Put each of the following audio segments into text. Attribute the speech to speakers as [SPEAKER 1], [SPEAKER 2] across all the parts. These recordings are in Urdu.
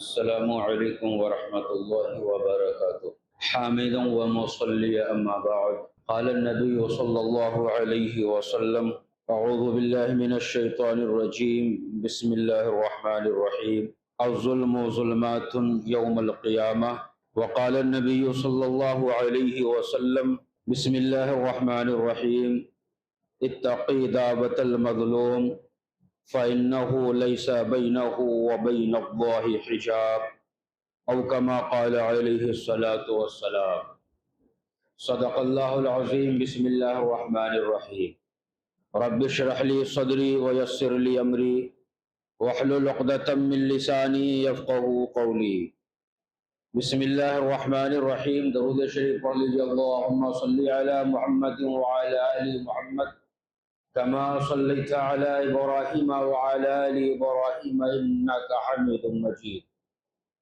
[SPEAKER 1] السلام علیکم ورحمۃ اللہ وبرکاتہ حامدا ومصلیا اما بعد قال النبی صلی اللہ علیہ وسلم اعوذ باللہ من الشیطان الرجیم بسم اللہ الرحمن الرحیم الظلم ظلمات یوم القیامہ وقال النبی صلی اللہ علیہ وسلم بسم اللہ الرحمن الرحیم اتقی دعوت المظلوم فإنه ليس بينه وبين الله حجاب أو كما قال عليه الصلاة والسلام صدق الله العظيم بسم الله الرحمن الرحيم رب اشرح لي صدري ويسر لي أمري واحلل عقدة من لساني يفقهوا قولي بسم الله الرحمن الرحيم درود شریف پڑھ لیجیے اللهم صل على محمد وعلى آل محمد كما صليت على إبراهيم وعلى آل إبراهيم إنك حميد مجيد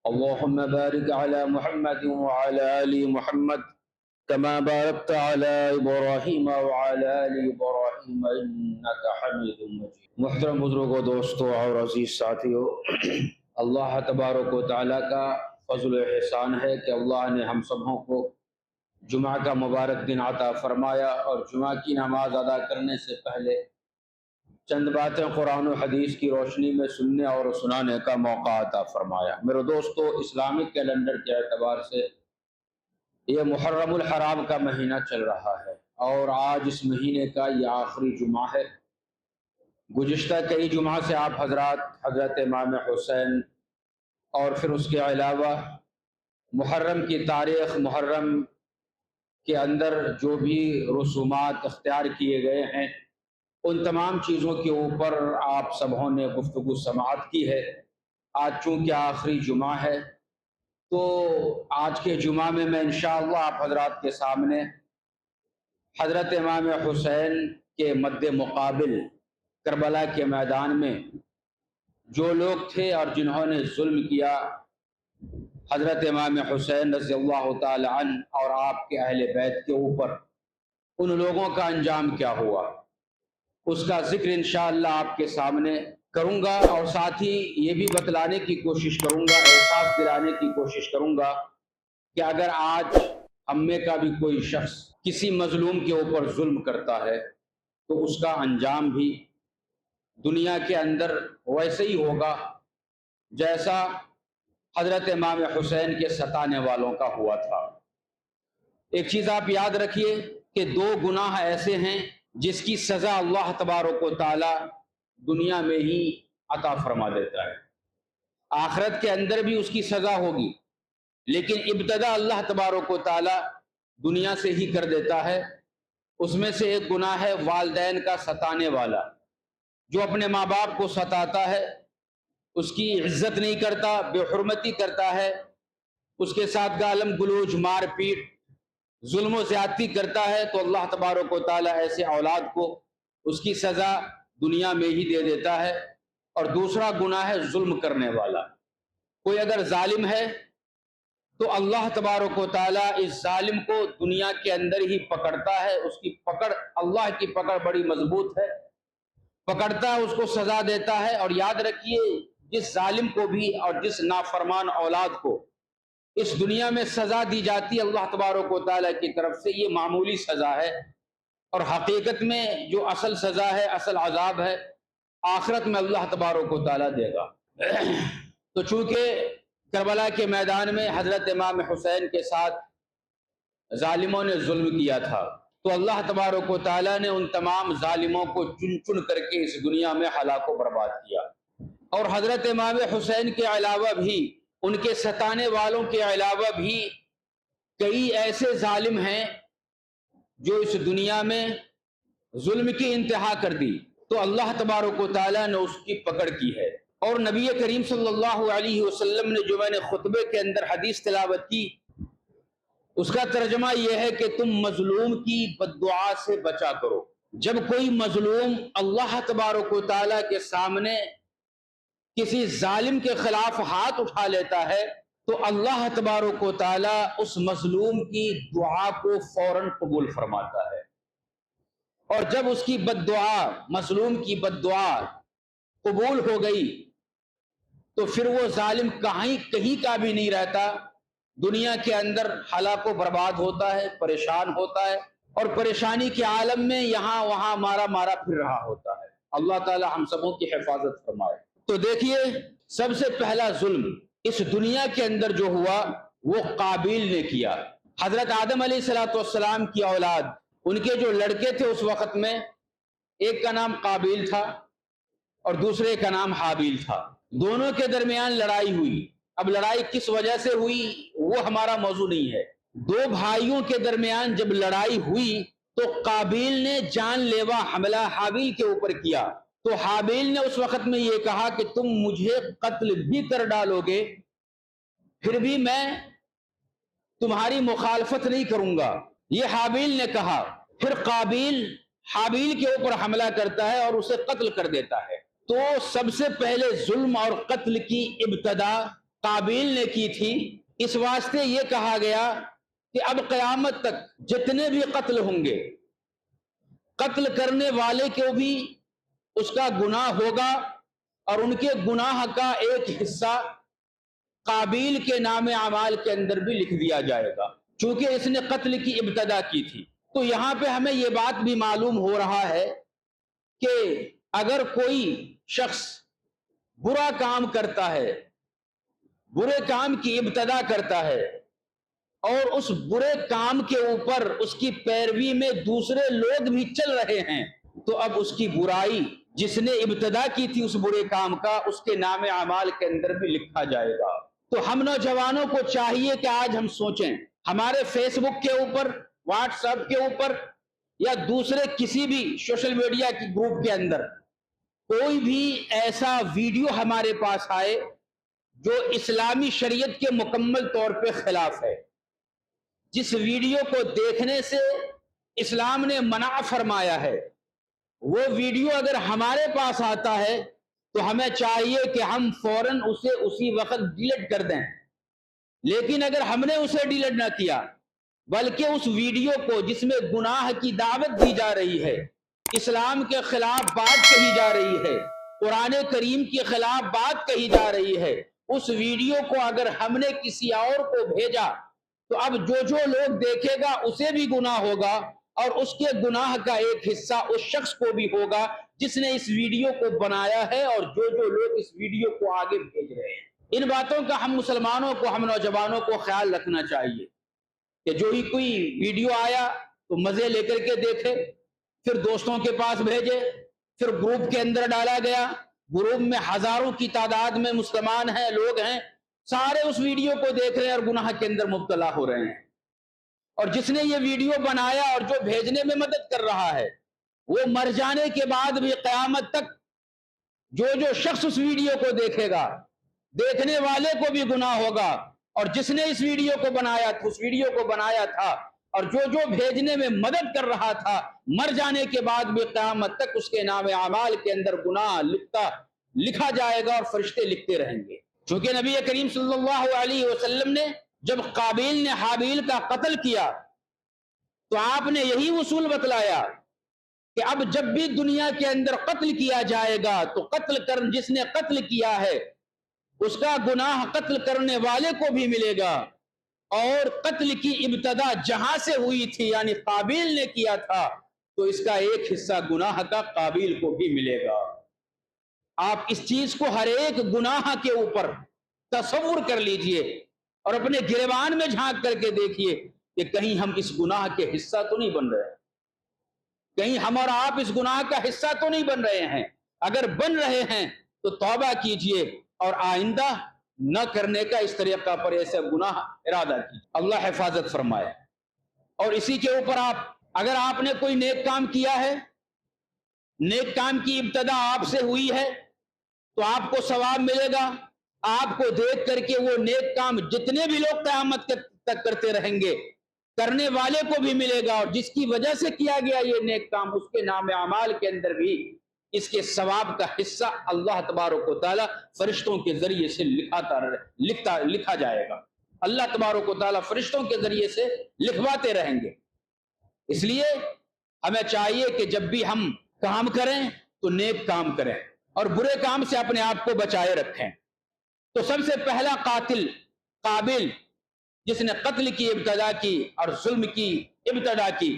[SPEAKER 1] اللهم بارك على محمد وعلى آل محمد كما باركت على إبراهيم وعلى آل إبراهيم إنك حميد مجيد محترم بزرگوں، دوستوں اور عزیز ساتھیوں، اللہ تبارک و تعالیٰ کا فضل و احسان ہے کہ اللہ نے ہم سبوں کو جمعہ کا مبارک دن عطا فرمایا اور جمعہ کی نماز ادا کرنے سے پہلے چند باتیں قرآن و حدیث کی روشنی میں سننے اور سنانے کا موقع عطا فرمایا۔ میرے دوستو، اسلامک کیلنڈر کے اعتبار سے یہ محرم الحرام کا مہینہ چل رہا ہے اور آج اس مہینے کا یہ آخری جمعہ ہے۔ گزشتہ کئی جمعہ سے آپ حضرت امام حسین اور پھر اس کے علاوہ محرم کی تاریخ، محرم کے اندر جو بھی رسومات اختیار کیے گئے ہیں، ان تمام چیزوں کے اوپر آپ سبوں نے گفتگو سماعت کی ہے۔ آج چونکہ آخری جمعہ ہے تو آج کے جمعہ میں انشاءاللہ آپ حضرات کے سامنے حضرت امام حسین کے مد مقابل کربلا کے میدان میں جو لوگ تھے اور جنہوں نے ظلم کیا حضرت امام حسین رضی اللہ تعالی عنہ اور آپ کے اہل بیت کے اوپر، ان لوگوں کا انجام کیا ہوا، اس کا ذکر انشاءاللہ آپ کے سامنے کروں گا، اور ساتھ ہی یہ بھی بتلانے کی کوشش کروں گا، احساس دلانے کی کوشش کروں گا کہ اگر آج ہم میں کا بھی کوئی شخص کسی مظلوم کے اوپر ظلم کرتا ہے تو اس کا انجام بھی دنیا کے اندر ویسے ہی ہوگا جیسا حضرت امام حسین کے ستانے والوں کا ہوا تھا۔ ایک چیز آپ یاد رکھیے کہ دو گناہ ایسے ہیں جس کی سزا اللہ تبارک و تعالی دنیا میں ہی عطا فرما دیتا ہے، آخرت کے اندر بھی اس کی سزا ہوگی، لیکن ابتدا اللہ تبارک و تعالی دنیا سے ہی کر دیتا ہے۔ اس میں سے ایک گناہ ہے والدین کا ستانے والا، جو اپنے ماں باپ کو ستاتا ہے، اس کی عزت نہیں کرتا، بے حرمتی کرتا ہے، اس کے ساتھ گالم گلوچ، مار پیٹ، ظلم و زیادتی کرتا ہے، تو اللہ تبارک و تعالیٰ ایسے اولاد کو اس کی سزا دنیا میں ہی دے دیتا ہے۔ اور دوسرا گناہ ہے ظلم کرنے والا۔ کوئی اگر ظالم ہے تو اللہ تبارک و تعالیٰ اس ظالم کو دنیا کے اندر ہی پکڑتا ہے، اس کی پکڑ، اللہ کی پکڑ بڑی مضبوط ہے، پکڑتا ہے، اس کو سزا دیتا ہے۔ اور یاد رکھیے، جس ظالم کو بھی اور جس نافرمان اولاد کو اس دنیا میں سزا دی جاتی ہے اللہ تبارک و تعالیٰ کی طرف سے، یہ معمولی سزا ہے، اور حقیقت میں جو اصل سزا ہے، اصل عذاب ہے، آخرت میں اللہ تبارک و تعالیٰ دے گا۔ تو چونکہ کربلا کے میدان میں حضرت امام حسین کے ساتھ ظالموں نے ظلم کیا تھا، تو اللہ تبارک و تعالیٰ نے ان تمام ظالموں کو چن چن کر کے اس دنیا میں ہلاک و برباد کیا۔ اور حضرت امام حسین کے علاوہ بھی، ان کے ستانے والوں کے علاوہ بھی کئی ایسے ظالم ہیں جو اس دنیا میں ظلم کی انتہا کر دی، تو اللہ تبارک و تعالیٰ نے اس کی پکڑ کی ہے۔ اور نبی کریم صلی اللہ علیہ وسلم نے جو میں نے خطبے کے اندر حدیث تلاوت کی، اس کا ترجمہ یہ ہے کہ تم مظلوم کی بد دعا سے بچا کرو۔ جب کوئی مظلوم اللہ تبارک و تعالیٰ کے سامنے کسی ظالم کے خلاف ہاتھ اٹھا لیتا ہے تو اللہ تبارک و تعالیٰ اس مظلوم کی دعا کو فوراً قبول فرماتا ہے، اور جب اس کی بد دعا، مظلوم کی بد دعا قبول ہو گئی تو پھر وہ ظالم کہیں کا بھی نہیں رہتا، دنیا کے اندر ہلاک و برباد ہوتا ہے، پریشان ہوتا ہے، اور پریشانی کے عالم میں یہاں وہاں مارا پھر رہا ہوتا ہے۔ اللہ تعالی ہم سبوں کی حفاظت فرمائے۔ تو دیکھیے، سب سے پہلا ظلم اس دنیا کے اندر جو ہوا وہ قابیل نے کیا۔ حضرت آدم علیہ السلام کی اولاد، ان کے جو لڑکے تھے اس وقت میں، ایک کا نام قابیل تھا اور دوسرے کا نام حابیل تھا۔ دونوں کے درمیان لڑائی ہوئی۔ اب لڑائی کس وجہ سے ہوئی وہ ہمارا موضوع نہیں ہے۔ دو بھائیوں کے درمیان جب لڑائی ہوئی تو قابیل نے جان لیوا حملہ حابیل کے اوپر کیا، تو حابیل نے اس وقت میں یہ کہا کہ تم مجھے قتل بھی کر ڈالو گے پھر بھی میں تمہاری مخالفت نہیں کروں گا، یہ حابیل نے کہا۔ پھر قابیل حابیل کے اوپر حملہ کرتا ہے اور اسے قتل کر دیتا ہے۔ تو سب سے پہلے ظلم اور قتل کی ابتدا قابیل نے کی تھی۔ اس واسطے یہ کہا گیا کہ اب قیامت تک جتنے بھی قتل ہوں گے، قتل کرنے والے کو بھی اس کا گناہ ہوگا اور ان کے گناہ کا ایک حصہ قابیل کے نام اعمال کے اندر بھی لکھ دیا جائے گا، چونکہ اس نے قتل کی ابتدا کی تھی۔ تو یہاں پہ ہمیں یہ بات بھی معلوم ہو رہا ہے کہ اگر کوئی شخص برا کام کرتا ہے، برے کام کی ابتدا کرتا ہے، اور اس برے کام کے اوپر اس کی پیروی میں دوسرے لوگ بھی چل رہے ہیں، تو اب اس کی برائی جس نے ابتدا کی تھی اس برے کام کا، اس کے نام اعمال کے اندر بھی لکھا جائے گا۔ تو ہم نوجوانوں کو چاہیے کہ آج ہم سوچیں، ہمارے فیس بک کے اوپر، واٹس ایپ کے اوپر، یا دوسرے کسی بھی سوشل میڈیا کی گروپ کے اندر کوئی بھی ایسا ویڈیو ہمارے پاس آئے جو اسلامی شریعت کے مکمل طور پہ خلاف ہے، جس ویڈیو کو دیکھنے سے اسلام نے منع فرمایا ہے، وہ ویڈیو اگر ہمارے پاس آتا ہے تو ہمیں چاہیے کہ ہم فوراً اسے اسی وقت ڈیلیٹ کر دیں۔ لیکن اگر ہم نے اسے ڈیلیٹ نہ کیا بلکہ اس ویڈیو کو جس میں گناہ کی دعوت دی جا رہی ہے، اسلام کے خلاف بات کہی جا رہی ہے، قرآن کریم کے خلاف بات کہی جا رہی ہے، اس ویڈیو کو اگر ہم نے کسی اور کو بھیجا تو اب جو لوگ دیکھے گا اسے بھی گناہ ہوگا، اور اس کے گناہ کا ایک حصہ اس شخص کو بھی ہوگا جس نے اس ویڈیو کو بنایا ہے اور جو لوگ اس ویڈیو کو آگے بھیج رہے ہیں۔ ان باتوں کا ہم مسلمانوں کو، ہم نوجوانوں کو خیال رکھنا چاہیے کہ جو ہی کوئی ویڈیو آیا تو مزے لے کر کے دیکھے، پھر دوستوں کے پاس بھیجے، پھر گروپ کے اندر ڈالا گیا، گروپ میں ہزاروں کی تعداد میں مسلمان ہیں، لوگ ہیں، سارے اس ویڈیو کو دیکھ رہے ہیں اور گناہ کے اندر مبتلا ہو رہے ہیں۔ اور جس نے یہ ویڈیو بنایا اور جو بھیجنے میں مدد کر رہا ہے، وہ مر جانے کے بعد بھی قیامت تک جو شخص اس ویڈیو کو دیکھے گا، دیکھنے والے کو بھی گناہ ہوگا، اور جس نے اس ویڈیو کو بنایا تھا، اس ویڈیو کو بنایا تھا اور جو بھیجنے میں مدد کر رہا تھا، مر جانے کے بعد بھی قیامت تک اس کے نام اعمال کے اندر گناہ لکھا جائے گا اور فرشتے لکھتے رہیں گے۔ چونکہ نبی کریم صلی اللہ علیہ وسلم نے جب قابیل نے حابیل کا قتل کیا تو آپ نے یہی اصول بتلایا کہ اب جب بھی دنیا کے اندر قتل کیا جائے گا تو جس نے قتل کیا ہے اس کا گناہ قتل کرنے والے کو بھی ملے گا، اور قتل کی ابتدا جہاں سے ہوئی تھی یعنی قابیل نے کیا تھا تو اس کا ایک حصہ گناہ کا قابیل کو بھی ملے گا۔ آپ اس چیز کو ہر ایک گناہ کے اوپر تصور کر لیجئے اور اپنے گریبان میں جھانک کر کے دیکھیے کہ کہیں ہم اس گناہ کے حصہ تو نہیں بن رہے، کہیں ہم اور آپ اس گناہ کا حصہ تو نہیں بن رہے ہیں۔ اگر بن رہے ہیں تو توبہ کیجئے اور آئندہ نہ کرنے کا اس طریقہ پر ایسا گناہ ارادہ کیجئے۔ اللہ حفاظت فرمائے۔ اور اسی کے اوپر اگر آپ نے کوئی نیک کام کیا ہے، نیک کام کی ابتدا آپ سے ہوئی ہے تو آپ کو ثواب ملے گا، آپ کو دیکھ کر کے وہ نیک کام جتنے بھی لوگ قیامت تک کرتے رہیں گے کرنے والے کو بھی ملے گا، اور جس کی وجہ سے کیا گیا یہ نیک کام اس کے نام اعمال کے اندر بھی اس کے ثواب کا حصہ اللہ تبارک و تعالی فرشتوں کے ذریعے سے لکھا جائے گا۔ اللہ تبارک و تعالی فرشتوں کے ذریعے سے لکھواتے رہیں گے۔ اس لیے ہمیں چاہیے کہ جب بھی ہم کام کریں تو نیک کام کریں اور برے کام سے اپنے آپ کو بچائے رکھیں۔ تو سب سے پہلا قاتل قابل، جس نے قتل کی ابتدا کی اور ظلم کی ابتدا کی،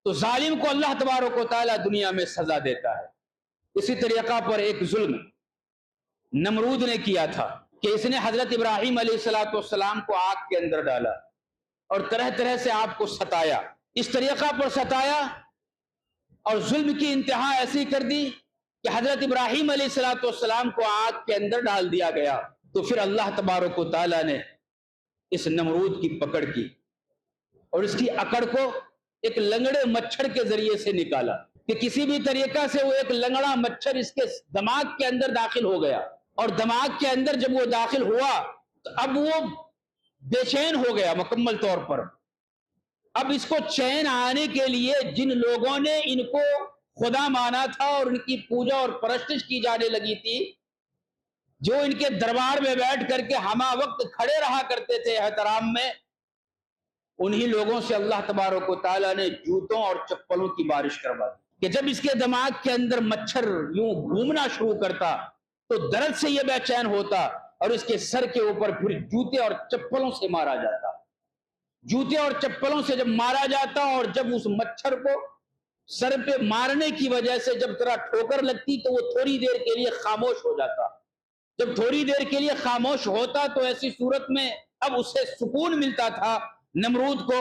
[SPEAKER 1] تو ظالم کو اللہ تبارک و تعالیٰ دنیا میں سزا دیتا ہے۔ اسی طریقہ پر ایک ظلم نمرود نے کیا تھا کہ اس نے حضرت ابراہیم علیہ السلام کو آگ کے اندر ڈالا اور طرح طرح سے آپ کو ستایا۔ اس طریقہ پر ستایا اور ظلم کی انتہا ایسی کر دی کہ حضرت ابراہیم علیہ السلام کو آگ کے اندر ڈال دیا گیا۔ تو پھر اللہ تبارک و تعالیٰ نے اس نمرود کی پکڑ کی اور اس کی اکڑ کو ایک لنگڑے مچھر کے ذریعے سے نکالا کہ کسی بھی طریقہ سے وہ ایک لنگڑا مچھر اس کے دماغ کے اندر داخل ہو گیا، اور دماغ کے اندر جب وہ داخل ہوا تو اب وہ بے چین ہو گیا مکمل طور پر۔ اب اس کو چین آنے کے لیے جن لوگوں نے ان کو خدا مانا تھا اور ان کی پوجا اور پرستش کی جانے لگی تھی، جو ان کے دربار میں بیٹھ کر کے ہمہ وقت کھڑے رہا کرتے تھے احترام میں، انہی لوگوں سے اللہ تبارک و تعالیٰ نے جوتوں اور چپلوں کی بارش کروا دی کہ جب اس کے دماغ کے اندر مچھر یوں گھومنا شروع کرتا تو درد سے یہ بے چین ہوتا اور اس کے سر کے اوپر پھر جوتے اور چپلوں سے مارا جاتا۔ جوتے اور چپلوں سے جب مارا جاتا اور جب اس مچھر کو سر پہ مارنے کی وجہ سے جب ذرا ٹھوکر لگتی تو وہ تھوڑی دیر کے لیے خاموش ہو جاتا۔ جب تھوڑی دیر کے لیے خاموش ہوتا تو ایسی صورت میں اب اسے سکون ملتا تھا نمرود کو،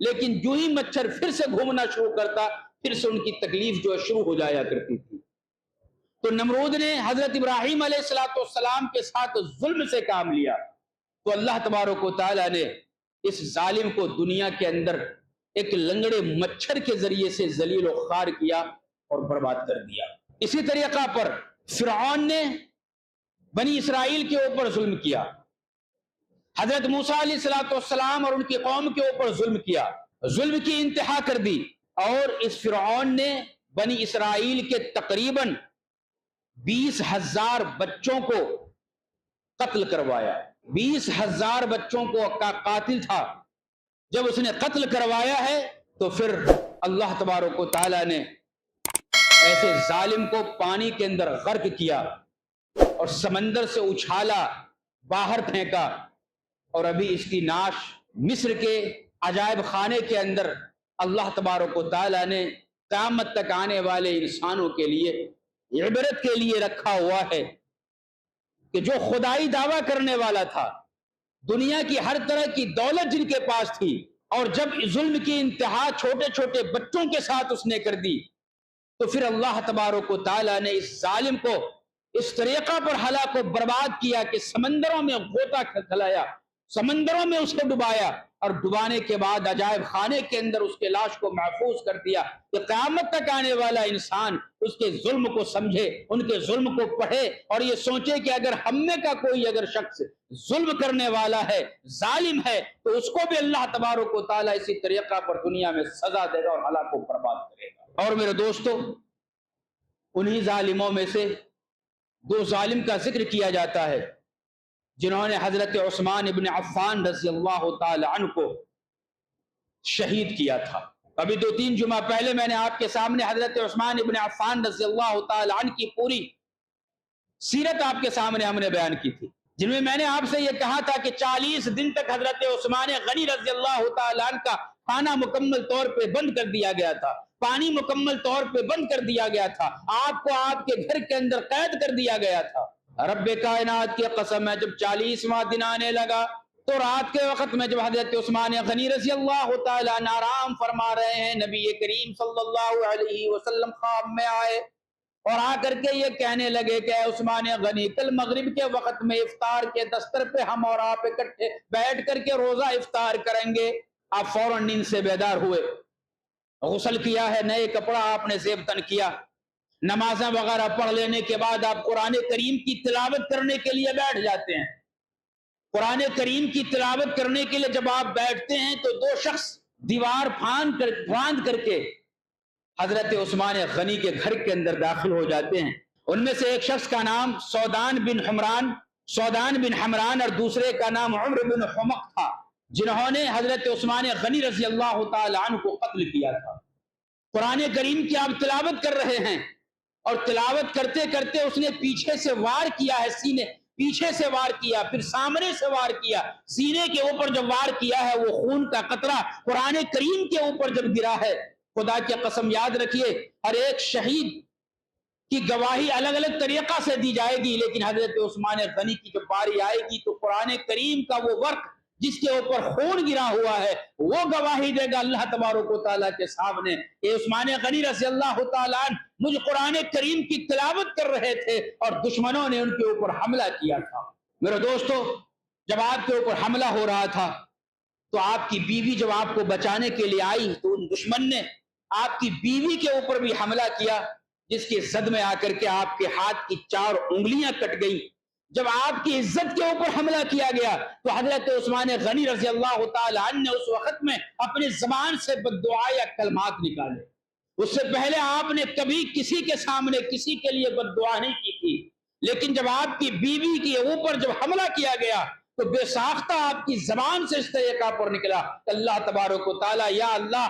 [SPEAKER 1] لیکن جو ہی مچھر پھر سے گھومنا شروع کرتا پھر سے ان کی تکلیف جو ہے شروع ہو جایا کرتی تھی۔ تو نمرود نے حضرت ابراہیم علیہ السلام کے ساتھ ظلم سے کام لیا، تو اللہ تبارک و تعالیٰ نے اس ظالم کو دنیا کے اندر ایک لنگڑے مچھر کے ذریعے سے ذلیل و خوار کیا اور برباد کر دیا۔ اسی طریقہ پر فرعون نے بنی اسرائیل کے اوپر ظلم کیا، حضرت موسیٰ علیہ السلام اور ان کی قوم کے اوپر ظلم کیا، ظلم کی انتہا کر دی، اور اس فرعون نے بنی اسرائیل کے تقریباً 20,000 بچوں کو قتل کروایا۔ 20,000 بچوں کو کا قاتل تھا۔ جب اس نے قتل کروایا ہے تو پھر اللہ تبارک و تعالیٰ نے ایسے ظالم کو پانی کے اندر غرق کیا اور سمندر سے اچھالا، باہر پھینکا، اور ابھی اس کی نعش مصر کے عجائب خانے کے اندر اللہ تبارک و تعالیٰ نے قیامت تک آنے والے انسانوں کے لیے عبرت کے لیے رکھا ہوا ہے کہ جو خدائی دعویٰ کرنے والا تھا، دنیا کی ہر طرح کی دولت جن کے پاس تھی، اور جب ظلم کی انتہا چھوٹے چھوٹے بچوں کے ساتھ اس نے کر دی، تو پھر اللہ تبارک و تعالیٰ نے اس ظالم کو اس طریقہ پر ہلاک و برباد کیا کہ سمندروں میں غوطہ کھلایا، سمندروں میں اسے ڈبایا، اور ڈبانے کے بعد عجائب خانے کے اندر اس کے لاش کو محفوظ کر دیا کہ قیامت تک آنے والا انسان اس کے ظلم کو سمجھے، ان کے ظلم کو پڑھے، اور یہ سوچے کہ اگر ہم میں کا کوئی اگر شخص ظلم کرنے والا ہے، ظالم ہے، تو اس کو بھی اللہ تبارک و تعالیٰ اسی طریقہ پر دنیا میں سزا دے گا اور ہلاک و برباد کرے گا۔ اور میرے دوستو، انہی ظالموں میں سے 2 ظالم کا ذکر کیا جاتا ہے جنہوں نے حضرت عثمان ابن عفان رضی اللہ تعالی عنہ کو شہید کیا تھا۔ ابھی 2-3 جمعہ پہلے میں نے آپ کے سامنے حضرت عثمان ابن عفان رضی اللہ تعالی عنہ کی پوری سیرت آپ کے سامنے ہم نے بیان کی تھی، جن میں میں نے آپ سے یہ کہا تھا کہ 40 دن تک حضرت عثمان غنی رضی اللہ تعالی عنہ کا کھانا مکمل طور پہ بند کر دیا گیا تھا، پانی مکمل طور پہ بند کر دیا گیا تھا، آپ کو آپ کے گھر کے اندر قید کر دیا گیا تھا۔ رب کائنات کی قسم ہے، جب 40واں دن آنے لگا تو رات کے وقت میں جب حضرت عثمان غنی رضی اللہ تعالی عنہ آرام فرما رہے ہیں، نبی کریم صلی اللہ علیہ وسلم خواب میں آئے اور آ کر کے یہ کہنے لگے کہ اے عثمان غنی، کل مغرب کے وقت میں افطار کے دستر پہ ہم اور آپ اکٹھے بیٹھ کر کے روزہ افطار کریں گے۔ آپ فوراً نیند سے بیدار ہوئے، غسل کیا ہے، نئے کپڑا آپ نے زیب تن کیا، نمازیں وغیرہ پڑھ لینے کے بعد آپ قرآن کریم کی تلاوت کرنے کے لیے بیٹھ جاتے ہیں۔ قرآن کریم کی تلاوت کرنے کے لیے جب آپ بیٹھتے ہیں تو 2 شخص دیوار پھاند کر کے حضرت عثمان غنی کے گھر کے اندر داخل ہو جاتے ہیں۔ ان میں سے ایک شخص کا نام سودان بن حمران اور دوسرے کا نام عمر بن حمق تھا، جنہوں نے حضرت عثمان غنی رضی اللہ تعالی عنہ کو قتل کیا تھا۔ قرآن کریم کی آپ تلاوت کر رہے ہیں اور تلاوت کرتے کرتے اس نے پیچھے سے وار کیا ہے
[SPEAKER 2] پیچھے سے وار کیا، پھر سامنے سے وار کیا، سینے کے اوپر جب وار کیا ہے وہ خون کا قطرہ قرآن کریم کے اوپر جب گرا ہے، خدا کی قسم یاد رکھیے ہر ایک شہید کی گواہی الگ الگ طریقہ سے دی جائے گی، لیکن حضرت عثمان غنی کی جب باری آئے گی تو قرآن کریم کا وہ ورق جس کے اوپر خون گرا ہوا ہے وہ گواہی دے گا اللہ تبارک و تعالیٰ کے سامنے کہ عثمان غنی رضی اللہ تعالیٰ عنہ مجھ قرآن کریم کی تلاوت کر رہے تھے اور دشمنوں نے ان کے اوپر حملہ کیا تھا۔ میرے دوستو، جب آپ کے اوپر حملہ ہو رہا تھا تو آپ کی بیوی جب آپ کو بچانے کے لیے آئی تو ان دشمن نے آپ کی بیوی کے اوپر بھی حملہ کیا، جس کی زد میں آ کر کے آپ کے ہاتھ کی 4 انگلیاں کٹ گئی۔ جب آپ کی عزت کے اوپر حملہ کیا گیا تو حضرت عثمان غنی رضی اللہ تعالی عنہ نے اس وقت میں اپنی زبان سے بددعا یا کلمات نکالے۔ اس سے پہلے آپ نے کبھی کسی کے سامنے کسی کے لیے بددعا نہیں کی تھی، لیکن جب آپ کی بیوی کے اوپر جب حملہ کیا گیا تو بے ساختہ آپ کی زبان سے اس طریقہ پر نکلا کہ اللہ تبارک و تعالیٰ، یا اللہ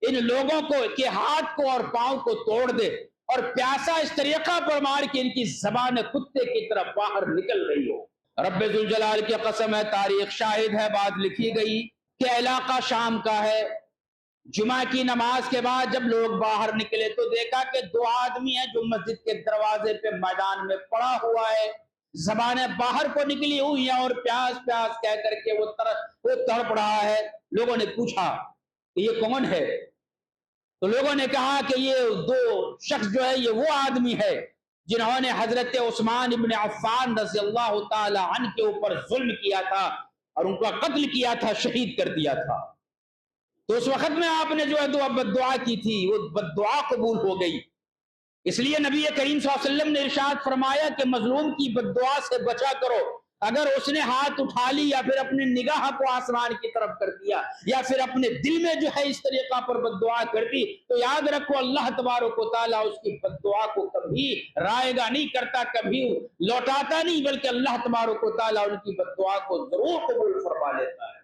[SPEAKER 2] ان لوگوں کو کے ہاتھ کو اور پاؤں کو توڑ دے اور پیاسا اس طریقہ پر مار کے ان کی زبان کتے کی طرف باہر نکل رہی ہو۔ رب ذوالجلال کی قسم ہے، تاریخ شاہد ہے، بات لکھی گئی کہ علاقہ شام کا ہے۔ جمعہ کی نماز کے بعد جب لوگ باہر نکلے تو دیکھا کہ 2 آدمی ہیں جو مسجد کے دروازے پہ میدان میں پڑا ہوا ہے، زبانیں باہر کو نکلی ہوئی ہیں اور پیاس پیاس کہہ کر کے وہ تڑپ رہا ہے۔ لوگوں نے پوچھا کہ یہ کون ہے؟ تو لوگوں نے کہا کہ یہ 2 شخص جو ہے یہ وہ آدمی ہے جنہوں نے حضرت عثمان ابن عفان رضی اللہ تعالی عنہ کے اوپر ظلم کیا تھا اور ان کا قتل کیا تھا، شہید کر دیا تھا۔ تو اس وقت میں آپ نے جو ہے بددعا کی تھی وہ بددعا قبول ہو گئی۔ اس لیے نبی کریم صلی اللہ علیہ وسلم نے ارشاد فرمایا کہ مظلوم کی بددعا سے بچا کرو۔ اگر اس نے ہاتھ اٹھا لی یا پھر اپنے نگاہ کو آسمان کی طرف کر دیا یا پھر اپنے دل میں جو ہے اس طریقہ پر بددعا کر دی تو یاد رکھو اللہ تبارک و تعالیٰ اس کی بددعا کو کبھی رائے گا نہیں کرتا، کبھی لوٹاتا نہیں، بلکہ اللہ تبارک و تعالیٰ ان کی بددعا کو ضرور قبول فرما لیتا ہے۔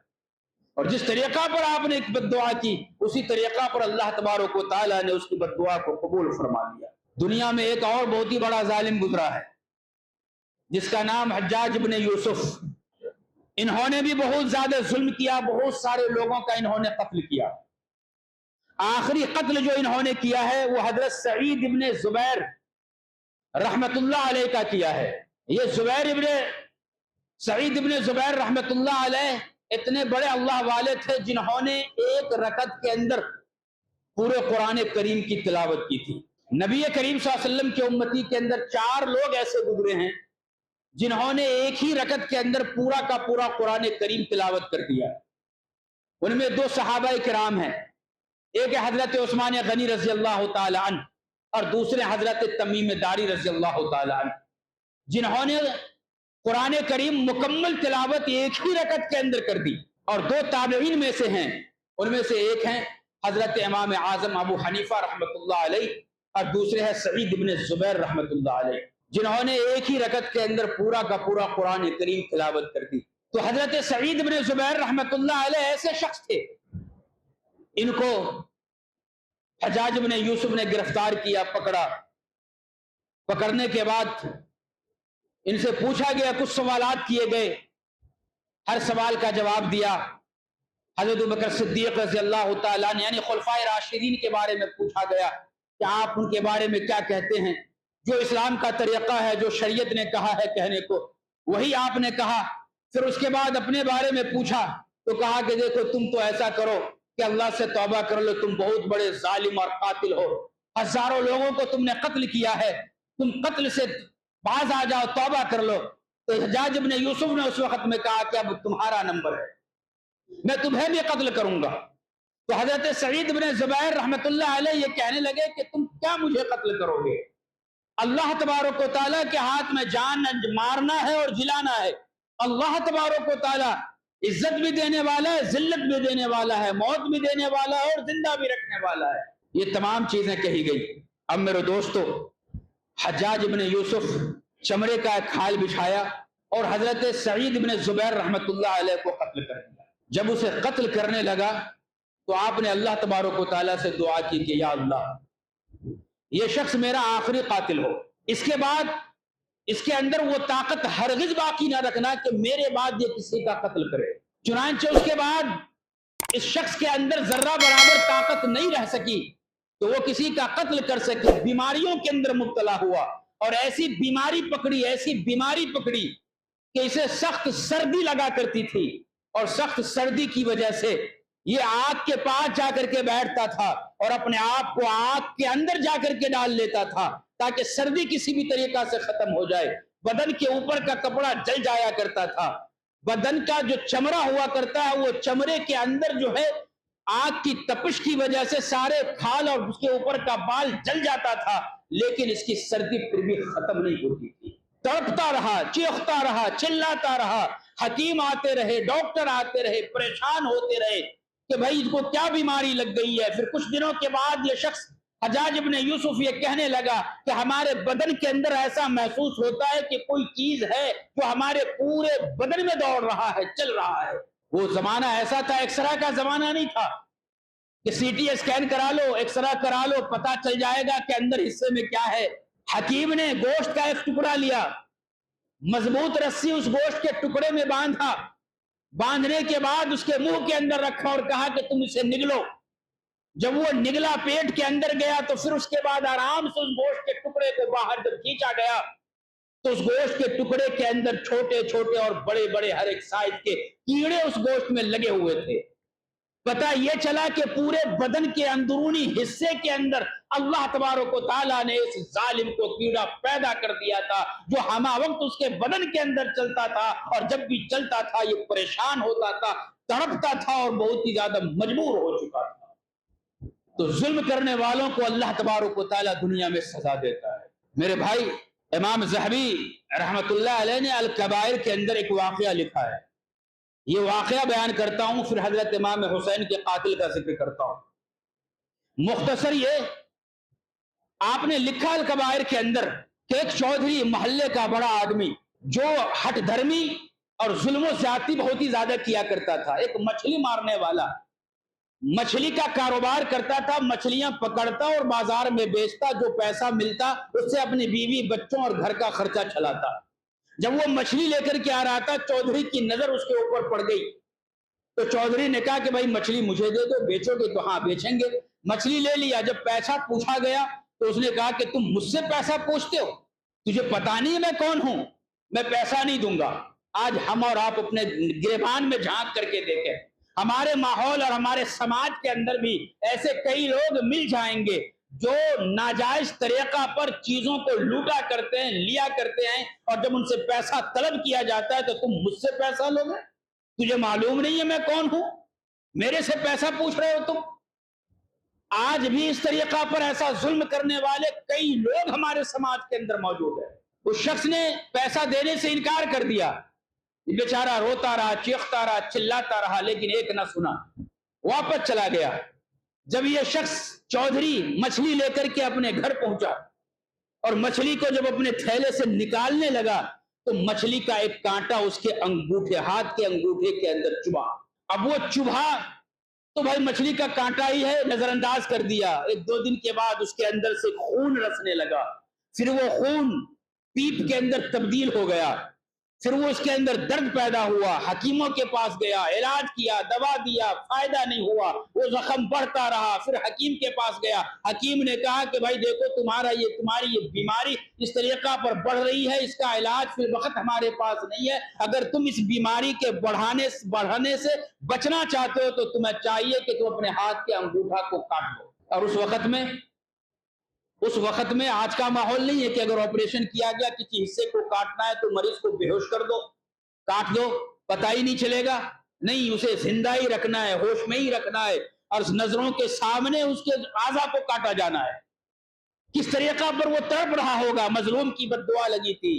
[SPEAKER 2] اور جس طریقہ پر آپ نے ایک بددعا کی اسی طریقہ پر اللہ تبارک و تعالیٰ نے اس کی بددعا کو قبول فرما لیا۔ دنیا میں ایک اور بہت ہی بڑا ظالم گزرا ہے جس کا نام حجاج ابن یوسف۔ انہوں نے بھی بہت زیادہ ظلم کیا، بہت سارے لوگوں کا انہوں نے قتل کیا۔ آخری قتل جو انہوں نے کیا ہے وہ حضرت سعید ابن زبیر رحمت اللہ علیہ کا کیا ہے۔ یہ سعید ابن زبیر رحمت اللہ علیہ اتنے بڑے اللہ والے تھے جنہوں نے ایک رکعت کے اندر پورے قرآن کریم کی تلاوت کی تھی۔ نبی کریم صلی اللہ علیہ وسلم کے امتی کے اندر 4 لوگ ایسے گزرے ہیں جنہوں نے ایک ہی رکعت کے اندر پورا کا پورا قرآن کریم تلاوت کر دیا۔ ان میں 2 صحابہ کرام ہیں، ایک ہے حضرت عثمان غنی رضی اللہ تعالی عنہ اور دوسرے حضرت تمیم داری رضی اللہ تعالی عنہ، جنہوں نے قرآن کریم مکمل تلاوت ایک ہی رکعت کے اندر کر دی۔ اور 2 تابعین میں سے ہیں، ان میں سے ایک ہیں حضرت امام اعظم ابو حنیفہ رحمت اللہ علیہ اور دوسرے ہے سعید ابن زبیر رحمت اللہ علیہ، جنہوں نے ایک ہی رکعت کے اندر پورا کا پورا قرآن کریم تلاوت کر دی۔ تو حضرت سعید ابن زبیر رحمت اللہ علیہ ایسے شخص تھے، ان کو حجاج ابن یوسف نے گرفتار کیا، پکڑا۔ پکڑنے کے بعد ان سے پوچھا گیا، کچھ سوالات کیے گئے، ہر سوال کا جواب دیا۔ حضرت ابوبکر صدیق رضی اللہ تعالیٰ عنہ یعنی خلفائے راشدین کے بارے میں پوچھا گیا کہ آپ ان کے بارے میں کیا کہتے ہیں، جو اسلام کا طریقہ ہے، جو شریعت نے کہا ہے کہنے کو وہی آپ نے کہا۔ پھر اس کے بعد اپنے بارے میں پوچھا تو کہا کہ دیکھو تم تو ایسا کرو کہ اللہ سے توبہ کر لو، تم بہت بڑے ظالم اور قاتل ہو، ہزاروں لوگوں کو تم نے قتل کیا ہے، تم قتل سے باز آ جاؤ، توبہ کر لو۔ تو حجاج ابن یوسف نے اس وقت میں کہا کہ اب تمہارا نمبر ہے، میں تمہیں بھی قتل کروں گا۔ تو حضرت سعید بن زبیر رحمت اللہ علیہ یہ کہنے لگے کہ تم کیا مجھے قتل کرو گے؟ اللہ تبارک و تعالیٰ کے ہاتھ میں جان مارنا ہے اور جلانا ہے۔ اللہ تبارک و تعالیٰ عزت بھی دینے والا ہے، ذلت بھی دینے والا ہے، موت بھی دینے والا ہے اور زندہ بھی رکھنے والا ہے۔ یہ تمام چیزیں کہی گئی۔ اب میرے دوستو، حجاج بن یوسف چمڑے کا ایک کھال بچھایا اور حضرت سعید بن زبیر رحمت اللہ علیہ کو قتل کر دیا۔ جب اسے قتل کرنے لگا تو آپ نے اللہ تبارک و تعالیٰ سے دعا کی کہ یا اللہ یہ شخص میرا آخری قاتل ہو۔ اس کے بعد اس کے اندر وہ طاقت ہرگز باقی نہ رکھنا کہ میرے بعد یہ کسی کا قتل کرے۔ چنانچہ اس کے بعد اس شخص کے اندر ذرہ برابر طاقت نہیں رہ سکی کہ وہ کسی کا قتل کر سکے۔ بیماریوں کے اندر مبتلا ہوا اور ایسی بیماری پکڑی کہ اسے سخت سردی لگا کرتی تھی، اور سخت سردی کی وجہ سے یہ آگ کے پاس جا کر کے بیٹھتا تھا اور اپنے آپ کو آگ کے اندر جا کر کے ڈال لیتا تھا تاکہ سردی کسی بھی طریقہ سے ختم ہو جائے۔ بدن کے اوپر کا کپڑا جل جایا کرتا تھا، بدن کا جو چمڑا ہوا کرتا ہے وہ چمڑے کے اندر جو ہے آگ کی تپش کی وجہ سے سارے کھال اور اس کے اوپر کا بال جل جاتا تھا، لیکن اس کی سردی پھر بھی ختم نہیں ہوتی تھی۔ تڑپتا رہا، چیختا رہا، چلاتا رہا، حکیم آتے رہے، ڈاکٹر آتے رہے، پریشان ہوتے رہے کہ بھائی اس کو کیا بیماری لگ گئی ہے۔ پھر کچھ دنوں کے بعد یہ شخص حجاج ابن یوسف یہ کہنے لگا کہ ہمارے بدن کے اندر ایسا محسوس ہوتا ہے کہ کوئی چیز ہے جو ہمارے پورے بدن میں دوڑ رہا ہے، چل رہا ہے۔ وہ زمانہ ایسا تھا، ایکسرا کا زمانہ نہیں تھا کہ سی ٹی اسکین کرا لو، ایکسرا کرا لو، پتا چل جائے گا کہ اندر حصے میں کیا ہے۔ حکیم نے گوشت کا ایک ٹکڑا لیا، مضبوط رسی اس گوشت کے ٹکڑے میں باندھا، باندھنے کے بعد اس کے منہ کے اندر رکھا اور کہا کہ تم اسے نگلو۔ جب وہ نگلا پیٹ کے اندر گیا تو پھر اس کے بعد آرام سے اس گوشت کے ٹکڑے کو باہر جب کھینچا گیا تو اس گوشت کے ٹکڑے کے اندر چھوٹے چھوٹے اور بڑے بڑے ہر ایک سائز کے کیڑے اس گوشت میں لگے ہوئے تھے۔ پتہ یہ چلا کہ پورے بدن کے اندرونی حصے کے اندر اللہ تبارک و تعالیٰ نے اس ظالم کو کیڑا پیدا کر دیا تھا جو ہمہ وقت اس کے بدن کے اندر چلتا تھا، اور جب بھی چلتا تھا یہ پریشان ہوتا تھا، تڑپتا تھا اور بہت ہی زیادہ مجبور ہو چکا تھا۔ تو ظلم کرنے والوں کو اللہ تبارک و تعالیٰ دنیا میں سزا دیتا ہے۔ میرے بھائی، امام ذہبی رحمت اللہ علیہ نے الکبائر کے اندر ایک واقعہ لکھا ہے، یہ واقعہ بیان کرتا ہوں، پھر حضرت امام حسین کے قاتل کا ذکر کرتا ہوں۔ مختصر یہ آپ نے لکھا الکبائر کے اندر کہ ایک چودھری محلے کا بڑا آدمی جو ہٹ دھرمی اور ظلم و زیادتی بہت ہی زیادہ کیا کرتا تھا، ایک مچھلی مارنے والا، مچھلی کا کاروبار کرتا تھا، مچھلیاں پکڑتا اور بازار میں بیچتا، جو پیسہ ملتا اس سے اپنی بیوی بچوں اور گھر کا خرچہ چلاتا۔ جب وہ مچھلی لے کر کے آ رہا تھا، چودھری کی نظر اس کے اوپر پڑ گئی تو چودھری نے کہا کہ بھائی مچھلی مجھے دے دو، بیچو گے تو ہاں بیچیں گے۔ مچھلی لے لیا، جب پیسہ پوچھا گیا تو اس نے کہا کہ تم مجھ سے پیسہ پوچھتے ہو، تجھے پتا نہیں میں کون ہوں، میں پیسہ نہیں دوں گا۔ آج ہم اور آپ اپنے گریبان میں جھانک کر کے دیکھیں، ہمارے ماحول اور ہمارے سماج کے اندر بھی ایسے کئی لوگ مل جائیں گے جو ناجائز طریقہ پر چیزوں کو لوٹا کرتے ہیں، لیا کرتے ہیں، اور جب ان سے پیسہ طلب کیا جاتا ہے تو تم مجھ سے پیسہ لو گے، تجھے معلوم نہیں ہے میں کون ہوں، میرے سے پیسہ پوچھ رہے ہو تم۔ آج بھی اس طریقہ پر ایسا ظلم کرنے والے کئی لوگ ہمارے سماج کے اندر موجود ہیں۔ اس شخص نے پیسہ دینے سے انکار کر دیا، بیچارہ روتا رہا، چیختا رہا، چلاتا رہا، لیکن ایک نہ سنا، واپس چلا گیا۔ جب یہ شخص چودھری مچھلی لے کر کے اپنے گھر پہنچا اور مچھلی کو جب اپنے تھیلے سے نکالنے لگا تو مچھلی کا ایک کانٹا اس کے انگوٹھے، ہاتھ کے انگوٹھے کے اندر چبھا۔ اب وہ چبھا تو بھائی مچھلی کا کانٹا ہی ہے، نظر انداز کر دیا۔ ایک دو دن کے بعد اس کے اندر سے خون رسنے لگا، پھر وہ خون پیپ کے اندر تبدیل ہو گیا، پھر وہ اس کے اندر درد پیدا ہوا، حکیموں کے پاس گیا، علاج کیا، دوا دیا، فائدہ نہیں ہوا، وہ زخم بڑھتا رہا، پھر حکیم کے پاس گیا، حکیم نے کہا کہ بھائی دیکھو تمہاری یہ بیماری اس طریقہ پر بڑھ رہی ہے، اس کا علاج فی الوقت ہمارے پاس نہیں ہے، اگر تم اس بیماری کے بڑھنے سے بچنا چاہتے ہو تو تمہیں چاہیے کہ تم اپنے ہاتھ کے انگوٹھا کو کاٹ دو۔ اور اس وقت میں آج کا ماحول نہیں ہے کہ اگر آپریشن کیا گیا کسی حصے کو کاٹنا ہے تو مریض کو بے ہوش کر دو، کاٹ دو، پتہ ہی نہیں چلے گا، نہیں، اسے زندہ ہی رکھنا ہے، ہوش میں ہی رکھنا ہے، اور نظروں کے سامنے اس کے اعضاء کو کاٹا جانا ہے۔ کس طریقہ پر وہ تڑپ رہا ہوگا، مظلوم کی بد دعا لگی تھی،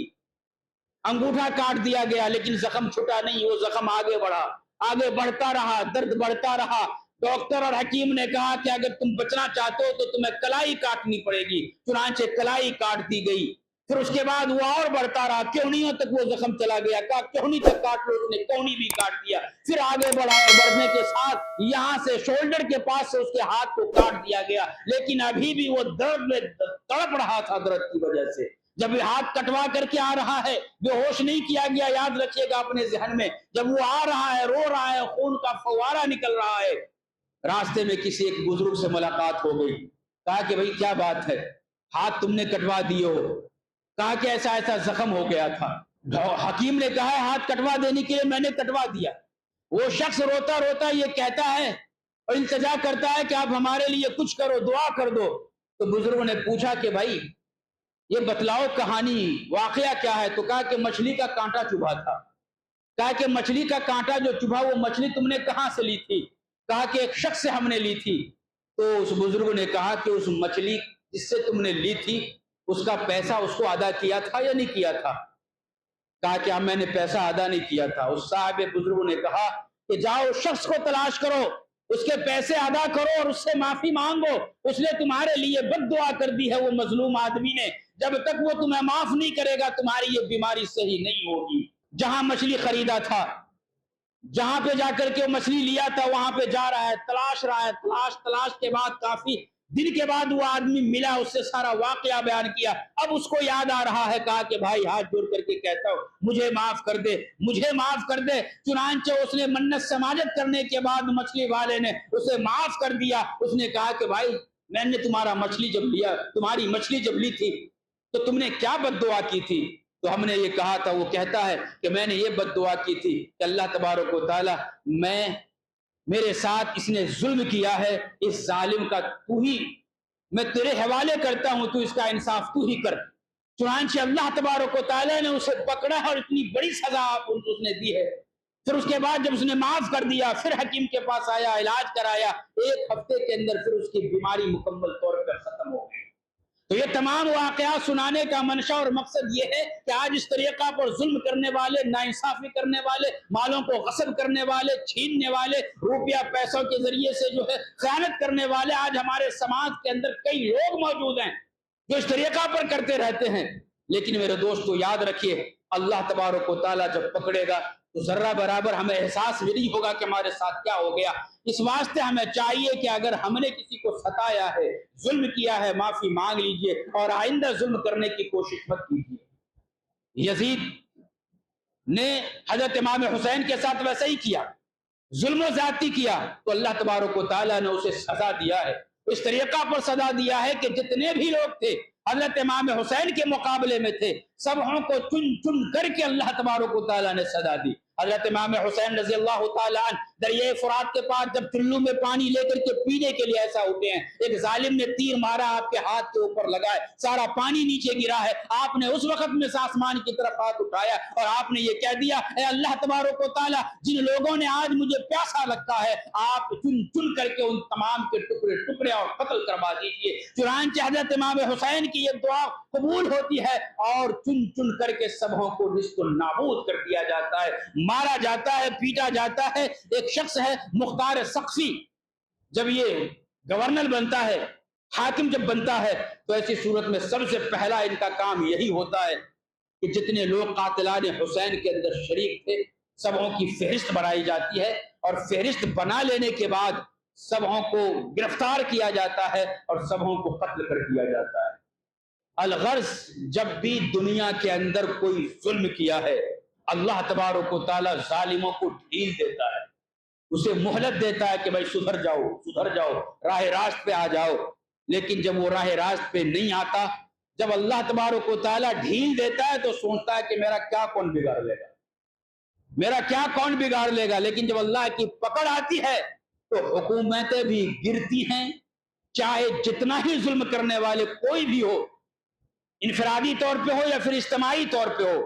[SPEAKER 2] انگوٹھا کاٹ دیا گیا لیکن زخم چھٹا نہیں، وہ زخم آگے بڑھا، آگے بڑھتا رہا، درد بڑھتا رہا۔ ڈاکٹر اور حکیم نے کہا کہ اگر تم بچنا چاہتے ہو تو تمہیں کلائی کاٹنی پڑے گی، چنانچہ کلائی کاٹ دی گئی۔ پھر اس کے بعد وہ اور بڑھتا رہا، کہنیوں تک وہ زخم چلا گیا، کہا کہنی تک کاٹ لو، اس نے کہنی بھی کاٹ دیا، پھر آگے بڑھا اور بڑھنے کے ساتھ یہاں سے شولڈر کے پاس سے اس کے ہاتھ کو کاٹ دیا گیا، لیکن ابھی بھی وہ درد میں تڑپ رہا تھا، درد کی وجہ سے۔ جب یہ ہاتھ کٹوا کر کے آ رہا ہے، بے ہوش نہیں کیا گیا، یاد رکھیے گا اپنے ذہن میں، جب وہ آ رہا ہے، رو رہا ہے، خون کا فوارہ نکل رہا ہے، راستے میں کسی ایک بزرگ سے ملاقات ہو گئی، کہا کہ بھئی کیا بات ہے، ہاتھ تم نے کٹوا دیے ہو، کہا کہ ایسا ایسا زخم ہو گیا تھا، حکیم نے کہا ہاتھ کٹوا دینے کے لیے میں نے کٹوا دیا۔ وہ شخص روتا روتا یہ کہتا ہے اور التجا کرتا ہے کہ آپ ہمارے لیے کچھ کرو، دعا کر دو۔ تو بزرگوں نے پوچھا کہ بھائی یہ بتلاؤ کہانی، واقعہ کیا ہے؟ تو کہا کہ مچھلی کا کانٹا چبھا تھا۔ کہا کہ مچھلی کا کانٹا جو چبھا وہ مچھلی تم نے کہاں سے لی تھی؟ کہا کہ ایک شخص سے ہم نے لی تھی۔ تو اس بزرگ نے کہا کہ اس مچھلی جس سے تم نے لی تھی اس کا پیسہ اس کو ادا کیا تھا یا نہیں کیا تھا؟ کہا کہ میں نے پیسہ ادا نہیں کیا تھا۔ اس صاحب بزرگ نے کہا کہ جاؤ اس شخص کو تلاش کرو، اس کے پیسے ادا کرو اور اس سے معافی مانگو، اس نے تمہارے لیے بد دعا کر دی ہے وہ مظلوم آدمی نے، جب تک وہ تمہیں معاف نہیں کرے گا تمہاری یہ بیماری صحیح نہیں ہوگی۔ جہاں مچھلی خریدا تھا، جہاں پہ جا کر کے وہ مچھلی لیا تھا وہاں پہ جا رہا ہے، تلاش رہا ہے، تلاش کے بعد کافی دن کے بعد وہ آدمی ملا، اس سے سارا واقعہ بیان کیا۔ اب اس کو یاد آ رہا ہے، کہا کہ بھائی ہاتھ جوڑ کر کے کہتا ہوں مجھے معاف کر دے، مجھے معاف کر دے۔ چنانچہ اس نے منت سماجت کرنے کے بعد مچھلی والے نے اسے معاف کر دیا۔ اس نے کہا کہ بھائی میں نے تمہاری مچھلی جب لی تھی تو تم نے کیا بد دعا کی تھی؟ تو ہم نے یہ کہا تھا، وہ کہتا ہے کہ میں نے یہ بد دعا کی تھی کہ اللہ تبارک و تعالی میرے ساتھ اس نے ظلم کیا ہے، اس ظالم کا میں تیرے حوالے کرتا ہوں، تو اس کا انصاف تو ہی کر۔ چنانچہ اللہ تبارک و تعالی نے اسے پکڑا اور اتنی بڑی سزا اس نے دی ہے۔ پھر اس کے بعد جب اس نے معاف کر دیا پھر حکیم کے پاس آیا، علاج کرایا، 1 ہفتے کے اندر پھر اس کی بیماری مکمل طور پر ختم ہو گئی۔ تو یہ تمام واقعات سنانے کا منشا اور مقصد یہ ہے کہ آج اس طریقہ پر ظلم کرنے والے، ناانصافی کرنے والے، مالوں کو غصب کرنے والے، چھیننے والے، روپیہ پیسوں کے ذریعے سے جو ہے خیانت کرنے والے آج ہمارے سماج کے اندر کئی لوگ موجود ہیں جو اس طریقہ پر کرتے رہتے ہیں۔ لیکن میرے دوستو یاد رکھیے، اللہ تبارک و تعالیٰ جب پکڑے گا تو ذرہ برابر ہمیں احساس بھی نہیں ہوگا کہ ہمارے ساتھ کیا ہو گیا۔ اس واسطے ہمیں چاہیے کہ اگر ہم نے کسی کو ستایا ہے، ظلم کیا ہے، معافی مانگ لیجئے اور آئندہ ظلم کرنے کی کوشش مت کیجیے۔ یزید نے حضرت امام حسین کے ساتھ ویسا ہی کیا، ظلم و زیادتی کیا، تو اللہ تبارک و تعالیٰ نے اسے سزا دیا ہے۔ اس طریقہ پر سزا دیا ہے کہ جتنے بھی لوگ تھے حضرت امام حسین کے مقابلے میں تھے، سبوں کو چن چن کر کے اللہ تبارک و تعالیٰ نے سزا دی۔ حضرت امام حسین رضی اللہ تعالیٰ عنہ دریائے فرات کے پاس جب چلو میں پانی لے کر کے پینے کے لیے ایسا اٹھے ہیں، ایک ظالم نے تیر مارا، آپ کے ہاتھ کے اوپر لگائے، سارا پانی نیچے گرا ہے، آپ نے اس وقت میں آسمان کی طرف ہاتھ اٹھایا اور آپ نے یہ کہہ دیا، اے اللہ تبارک و تعالیٰ، جن لوگوں نے آج مجھے پیاسا لگتا ہے آپ چن چن کر کے ان تمام کے ٹکڑے ٹکڑے اور قتل کروا دیجیے۔ چنانچہ حضرت امام حسین کی یہ دعا قبول ہوتی ہے اور چن چن کر کے سبوں کو نصف نابود کر دیا جاتا ہے، مارا جاتا ہے، پیٹا جاتا ہے۔ ایک شخص ہے مختار سقفی، جب یہ گورنر بنتا ہے، حاکم جب بنتا ہے، تو ایسی صورت میں سب سے پہلا ان کا کام یہی ہوتا ہے کہ جتنے لوگ قاتلان حسین کے اندر شریک تھے سبوں کی فہرست بنائی جاتی ہے، اور فہرست بنا لینے کے بعد سبوں کو گرفتار کیا جاتا ہے اور سبوں کو قتل کر دیا جاتا ہے۔ الغرض جب بھی دنیا کے اندر کوئی ظلم کیا ہے، اللہ تبارک و تعالیٰ ظالموں کو ڈھیل دیتا ہے، اسے مہلت دیتا ہے کہ بھائی سدھر جاؤ، راہ راست پہ آ جاؤ۔ لیکن جب وہ راہ راست پہ نہیں آتا، جب اللہ تبارک و تعالیٰ ڈھیل دیتا ہے تو سوچتا ہے کہ میرا کیا کون بگاڑ لے گا، لیکن جب اللہ کی پکڑ آتی ہے تو حکومتیں بھی گرتی ہیں، چاہے جتنا ہی ظلم کرنے والے کوئی بھی ہو، انفرادی طور پہ ہو یا پھر اجتماعی طور پہ ہو۔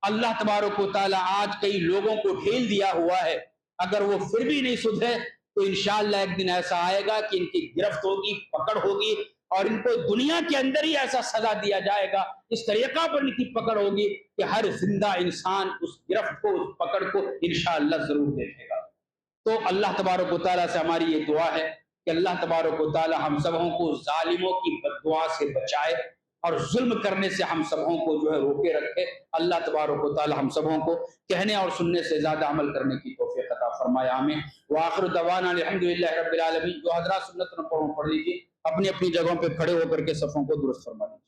[SPEAKER 2] اللہ تبارک و تعالیٰ آج کئی لوگوں کو ڈھیل دیا ہوا ہے، اگر وہ پھر بھی نہیں سدھرے تو انشاءاللہ ایک دن ایسا آئے گا کہ ان کی گرفت ہوگی، پکڑ ہوگی، اور ان کو دنیا کے اندر ہی ایسا سزا دیا جائے گا، اس طریقہ پر ان کی پکڑ ہوگی کہ ہر زندہ انسان اس گرفت کو، اس پکڑ کو انشاءاللہ ضرور دیکھے گا۔ تو اللہ تبارک و تعالیٰ سے ہماری یہ دعا ہے کہ اللہ تبارک و تعالیٰ ہم سبوں کو ظالموں کی بددعا سے بچائے اور ظلم کرنے سے ہم سبوں کو جو ہے روکے رکھے۔ اللہ تبارک و تعالی ہم سبوں کو کہنے اور سننے سے زیادہ عمل کرنے کی توفیق عطا فرمائے، آمین۔ وآخر دعوانا الحمدللہ رب العالمین۔ جو حضرات سنت نمبر پڑھ لیجیے، اپنی اپنی جگہوں پہ کھڑے ہو کر کے صفوں کو درست فرما لیجیے۔